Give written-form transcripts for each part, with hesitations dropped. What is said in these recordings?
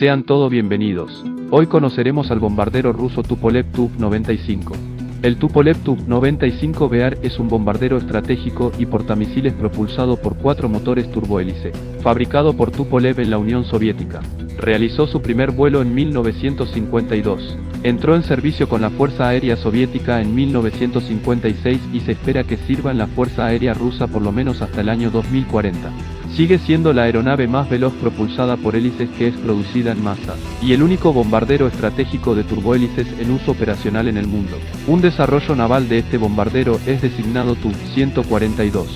Sean todos bienvenidos. Hoy conoceremos al bombardero ruso Tupolev Tu-95. El Tupolev Tu-95BR es un bombardero estratégico y portamisiles propulsado por 4 motores turbohélice, fabricado por Tupolev en la Unión Soviética. Realizó su primer vuelo en 1952. Entró en servicio con la Fuerza Aérea Soviética en 1956 y se espera que sirva en la Fuerza Aérea Rusa por lo menos hasta el año 2040. Sigue siendo la aeronave más veloz propulsada por hélices que es producida en masa, y el único bombardero estratégico de turbohélices en uso operacional en el mundo. Un desarrollo naval de este bombardero es designado Tu-142.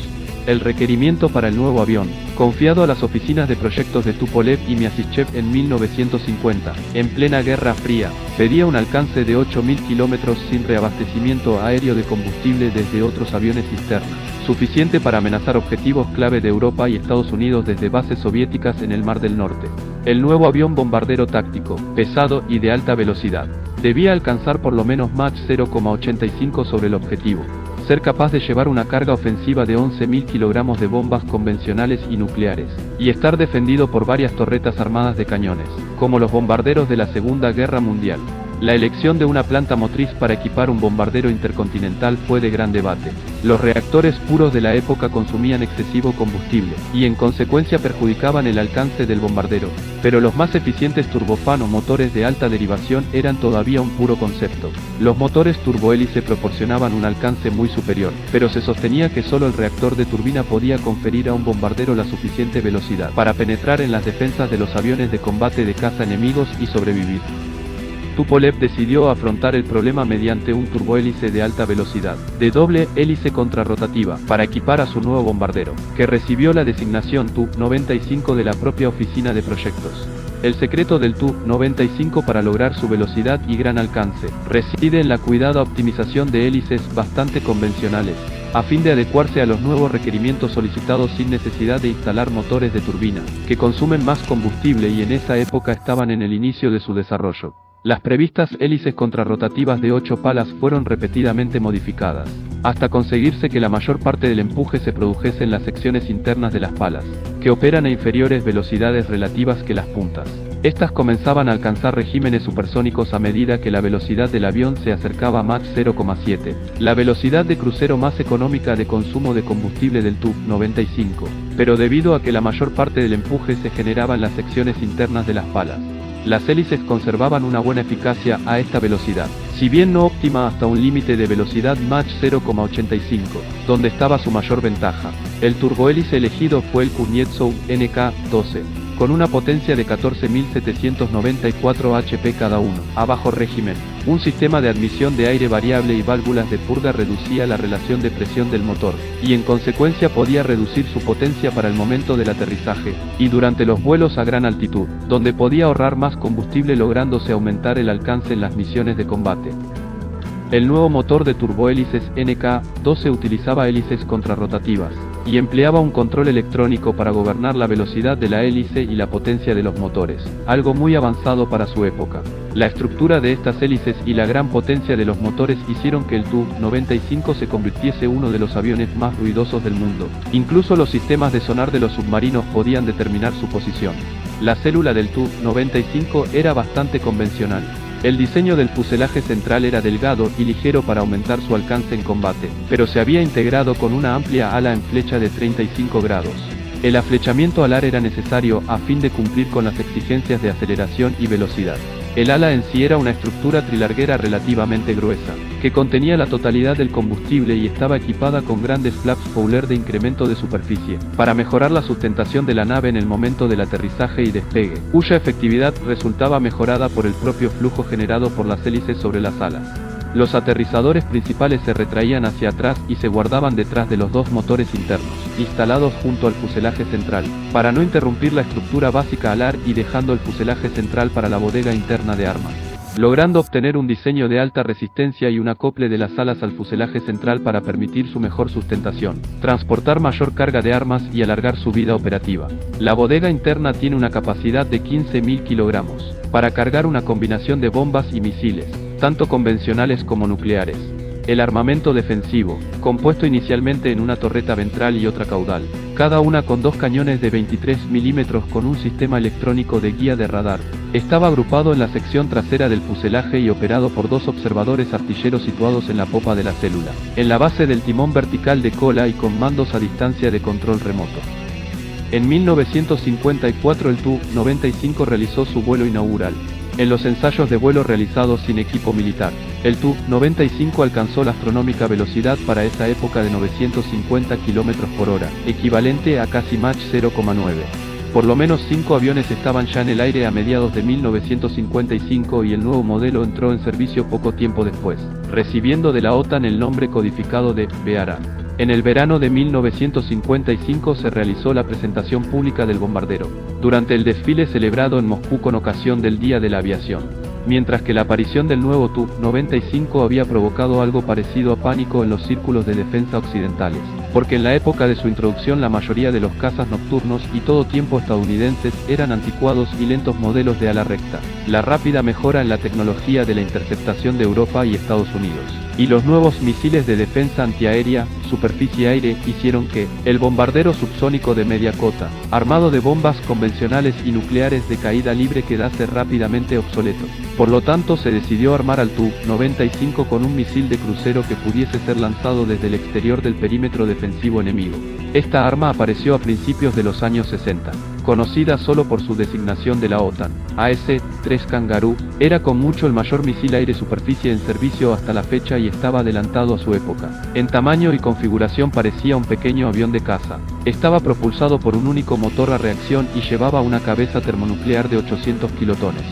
El requerimiento para el nuevo avión, confiado a las oficinas de proyectos de Tupolev y Myasishchev en 1950, en plena Guerra Fría, pedía un alcance de 8.000 kilómetros sin reabastecimiento aéreo de combustible desde otros aviones cisterna, suficiente para amenazar objetivos clave de Europa y Estados Unidos desde bases soviéticas en el Mar del Norte. El nuevo avión bombardero táctico, pesado y de alta velocidad, debía alcanzar por lo menos Mach 0,85 sobre el objetivo, ser capaz de llevar una carga ofensiva de 11.000 kilogramos de bombas convencionales y nucleares, y estar defendido por varias torretas armadas de cañones, como los bombarderos de la Segunda Guerra Mundial. La elección de una planta motriz para equipar un bombardero intercontinental fue de gran debate. Los reactores puros de la época consumían excesivo combustible, y en consecuencia perjudicaban el alcance del bombardero, pero los más eficientes turbofán o motores de alta derivación eran todavía un puro concepto. Los motores turbohélice proporcionaban un alcance muy superior, pero se sostenía que solo el reactor de turbina podía conferir a un bombardero la suficiente velocidad para penetrar en las defensas de los aviones de combate de caza enemigos y sobrevivir. Tupolev decidió afrontar el problema mediante un turbohélice de alta velocidad, de doble hélice contrarrotativa, para equipar a su nuevo bombardero, que recibió la designación Tu-95 de la propia oficina de proyectos. El secreto del Tu-95 para lograr su velocidad y gran alcance, reside en la cuidada optimización de hélices bastante convencionales, a fin de adecuarse a los nuevos requerimientos solicitados sin necesidad de instalar motores de turbina, que consumen más combustible y en esa época estaban en el inicio de su desarrollo. Las previstas hélices contrarrotativas de 8 palas fueron repetidamente modificadas, hasta conseguirse que la mayor parte del empuje se produjese en las secciones internas de las palas, que operan a inferiores velocidades relativas que las puntas. Estas comenzaban a alcanzar regímenes supersónicos a medida que la velocidad del avión se acercaba a Mach 0,7, la velocidad de crucero más económica de consumo de combustible del Tu-95, pero debido a que la mayor parte del empuje se generaba en las secciones internas de las palas, las hélices conservaban una buena eficacia a esta velocidad, si bien no óptima hasta un límite de velocidad Mach 0,85, donde estaba su mayor ventaja. El turbohélice elegido fue el Kuznetsov NK-12, con una potencia de 14.794 HP cada uno, a bajo régimen. Un sistema de admisión de aire variable y válvulas de purga reducía la relación de presión del motor, y en consecuencia podía reducir su potencia para el momento del aterrizaje, y durante los vuelos a gran altitud, donde podía ahorrar más combustible lográndose aumentar el alcance en las misiones de combate. El nuevo motor de turbohélices NK-12 utilizaba hélices contrarrotativas, y empleaba un control electrónico para gobernar la velocidad de la hélice y la potencia de los motores, algo muy avanzado para su época. La estructura de estas hélices y la gran potencia de los motores hicieron que el Tu-95 se convirtiese en uno de los aviones más ruidosos del mundo. Incluso los sistemas de sonar de los submarinos podían determinar su posición. La célula del Tu-95 era bastante convencional. El diseño del fuselaje central era delgado y ligero para aumentar su alcance en combate, pero se había integrado con una amplia ala en flecha de 35 grados. El aflechamiento alar era necesario a fin de cumplir con las exigencias de aceleración y velocidad. El ala en sí era una estructura trilarguera relativamente gruesa, que contenía la totalidad del combustible y estaba equipada con grandes flaps Fowler de incremento de superficie, para mejorar la sustentación de la nave en el momento del aterrizaje y despegue, cuya efectividad resultaba mejorada por el propio flujo generado por las hélices sobre las alas. Los aterrizadores principales se retraían hacia atrás y se guardaban detrás de los dos motores internos, instalados junto al fuselaje central, para no interrumpir la estructura básica alar y dejando el fuselaje central para la bodega interna de armas, logrando obtener un diseño de alta resistencia y un acople de las alas al fuselaje central para permitir su mejor sustentación, transportar mayor carga de armas y alargar su vida operativa. La bodega interna tiene una capacidad de 15.000 kilogramos, para cargar una combinación de bombas y misiles, tanto convencionales como nucleares. El armamento defensivo, compuesto inicialmente en una torreta ventral y otra caudal, cada una con 2 cañones de 23 milímetros con un sistema electrónico de guía de radar, estaba agrupado en la sección trasera del fuselaje y operado por 2 observadores artilleros situados en la popa de la célula, en la base del timón vertical de cola y con mandos a distancia de control remoto. En 1954 el Tu-95 realizó su vuelo inaugural. En los ensayos de vuelo realizados sin equipo militar, el Tu-95 alcanzó la astronómica velocidad para esa época de 950 km por hora, equivalente a casi Mach 0,9. Por lo menos 5 aviones estaban ya en el aire a mediados de 1955 y el nuevo modelo entró en servicio poco tiempo después, recibiendo de la OTAN el nombre codificado de BAR-A. En el verano de 1955 se realizó la presentación pública del bombardero, durante el desfile celebrado en Moscú con ocasión del Día de la Aviación. Mientras que la aparición del nuevo Tu-95 había provocado algo parecido a pánico en los círculos de defensa occidentales, porque en la época de su introducción la mayoría de los cazas nocturnos y todo tiempo estadounidenses eran anticuados y lentos modelos de ala recta, la rápida mejora en la tecnología de la interceptación de Europa y Estados Unidos, y los nuevos misiles de defensa antiaérea, superficie-aire, hicieron que el bombardero subsónico de media cota, armado de bombas convencionales y nucleares de caída libre, quedase rápidamente obsoleto. Por lo tanto se decidió armar al Tu-95 con un misil de crucero que pudiese ser lanzado desde el exterior del perímetro defensivo enemigo. Esta arma apareció a principios de los años 60. Conocida solo por su designación de la OTAN, AS-3 Kangaroo, era con mucho el mayor misil aire-superficie en servicio hasta la fecha y estaba adelantado a su época. En tamaño y configuración parecía un pequeño avión de caza. Estaba propulsado por un único motor a reacción y llevaba una cabeza termonuclear de 800 kilotones.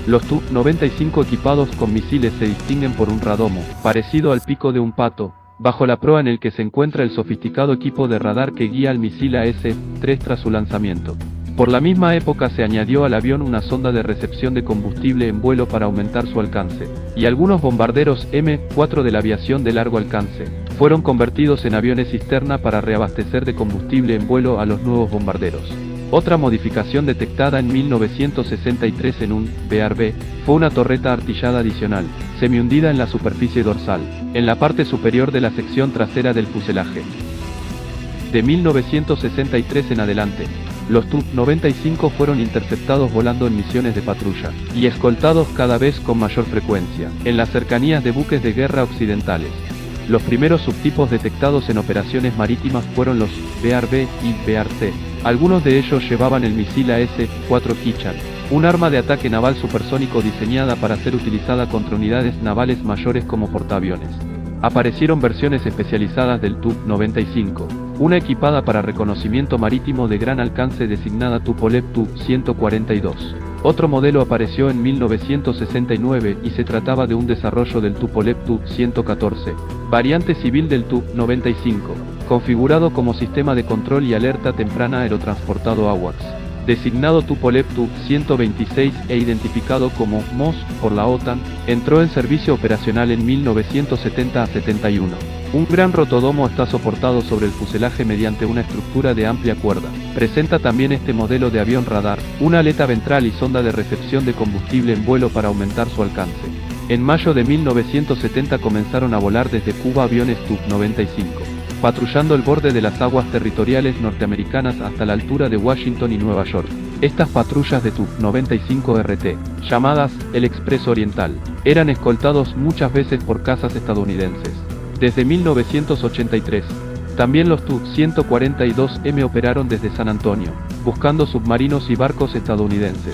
Los Tu-95 equipados con misiles se distinguen por un radomo, parecido al pico de un pato, bajo la proa en el que se encuentra el sofisticado equipo de radar que guía al misil AS-3 tras su lanzamiento. Por la misma época se añadió al avión una sonda de recepción de combustible en vuelo para aumentar su alcance, y algunos bombarderos M4 de la aviación de largo alcance fueron convertidos en aviones cisterna para reabastecer de combustible en vuelo a los nuevos bombarderos. Otra modificación detectada en 1963 en un BAR-B fue una torreta artillada adicional, semihundida en la superficie dorsal, en la parte superior de la sección trasera del fuselaje. De 1963 en adelante, los Tu-95 fueron interceptados volando en misiones de patrulla, y escoltados cada vez con mayor frecuencia, en las cercanías de buques de guerra occidentales. Los primeros subtipos detectados en operaciones marítimas fueron los BAR-B y BAR-C. Algunos de ellos llevaban el misil AS-4 Kichan, un arma de ataque naval supersónico diseñada para ser utilizada contra unidades navales mayores como portaaviones. Aparecieron versiones especializadas del Tu-95, una equipada para reconocimiento marítimo de gran alcance designada Tupolev Tu-142. Otro modelo apareció en 1969 y se trataba de un desarrollo del Tupolev Tu-114, variante civil del Tu-95, configurado como sistema de control y alerta temprana aerotransportado AWACS, designado Tupolev Tu-126 e identificado como MOS por la OTAN, entró en servicio operacional en 1970 a 71. Un gran rotodomo está soportado sobre el fuselaje mediante una estructura de amplia cuerda. Presenta también este modelo de avión radar, una aleta ventral y sonda de recepción de combustible en vuelo para aumentar su alcance. En mayo de 1970 comenzaron a volar desde Cuba aviones Tu-95, patrullando el borde de las aguas territoriales norteamericanas hasta la altura de Washington y Nueva York. Estas patrullas de Tu-95 RT, llamadas el Expreso Oriental, eran escoltados muchas veces por cazas estadounidenses. Desde 1983, también los Tu-142M operaron desde San Antonio, buscando submarinos y barcos estadounidenses.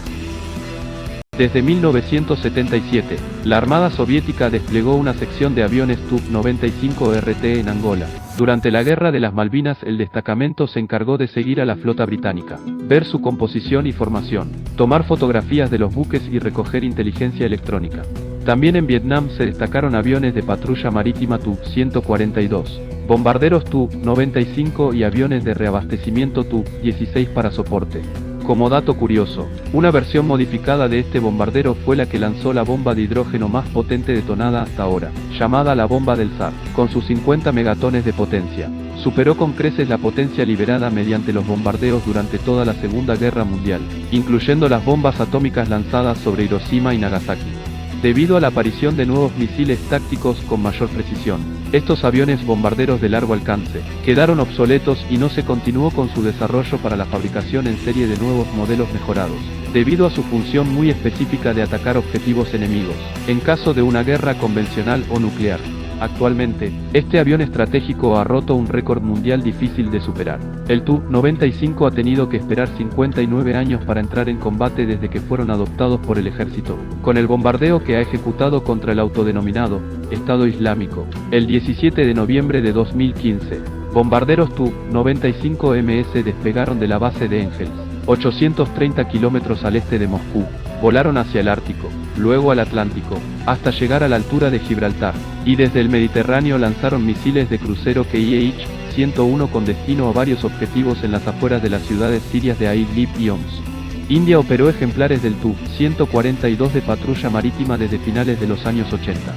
Desde 1977, la Armada Soviética desplegó una sección de aviones Tu-95 RT en Angola. Durante la Guerra de las Malvinas el destacamento se encargó de seguir a la flota británica, ver su composición y formación, tomar fotografías de los buques y recoger inteligencia electrónica. También en Vietnam se destacaron aviones de patrulla marítima Tu-142, bombarderos Tu-95 y aviones de reabastecimiento Tu-16 para soporte. Como dato curioso, una versión modificada de este bombardero fue la que lanzó la bomba de hidrógeno más potente detonada hasta ahora, llamada la bomba del zar, con sus 50 megatones de potencia. Superó con creces la potencia liberada mediante los bombardeos durante toda la Segunda Guerra Mundial, incluyendo las bombas atómicas lanzadas sobre Hiroshima y Nagasaki. debido a la aparición de nuevos misiles tácticos con mayor precisión. Estos aviones bombarderos de largo alcance quedaron obsoletos y no se continuó con su desarrollo para la fabricación en serie de nuevos modelos mejorados, debido a su función muy específica de atacar objetivos enemigos, en caso de una guerra convencional o nuclear. Actualmente, este avión estratégico ha roto un récord mundial difícil de superar. El Tu-95 ha tenido que esperar 59 años para entrar en combate desde que fueron adoptados por el ejército, con el bombardeo que ha ejecutado contra el autodenominado Estado Islámico. El 17 de noviembre de 2015, bombarderos Tu-95MS despegaron de la base de Engels, 830 kilómetros al este de Moscú, volaron hacia el Ártico, luego al Atlántico, hasta llegar a la altura de Gibraltar, y desde el Mediterráneo lanzaron misiles de crucero Keyh-101 con destino a varios objetivos en las afueras de las ciudades sirias de Idlib y Homs. India operó ejemplares del Tu-142 de patrulla marítima desde finales de los años 80.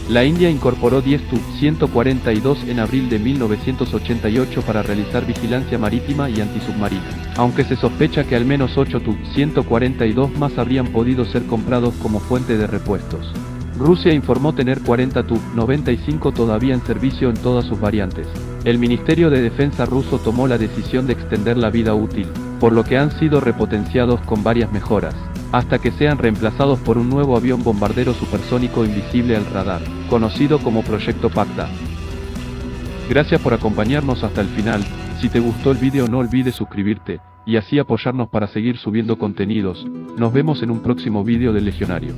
La India incorporó 10 Tu-142 en abril de 1988 para realizar vigilancia marítima y antisubmarina, aunque se sospecha que al menos 8 Tu-142 más habrían podido ser comprados como fuente de repuestos. Rusia informó tener 40 Tu-95 todavía en servicio en todas sus variantes. El Ministerio de Defensa ruso tomó la decisión de extender la vida útil, por lo que han sido repotenciados con varias mejoras, hasta que sean reemplazados por un nuevo avión bombardero supersónico invisible al radar, conocido como Proyecto Pacta. Gracias por acompañarnos hasta el final. Si te gustó el video no olvides suscribirte, y así apoyarnos para seguir subiendo contenidos. Nos vemos en un próximo video del Legionario.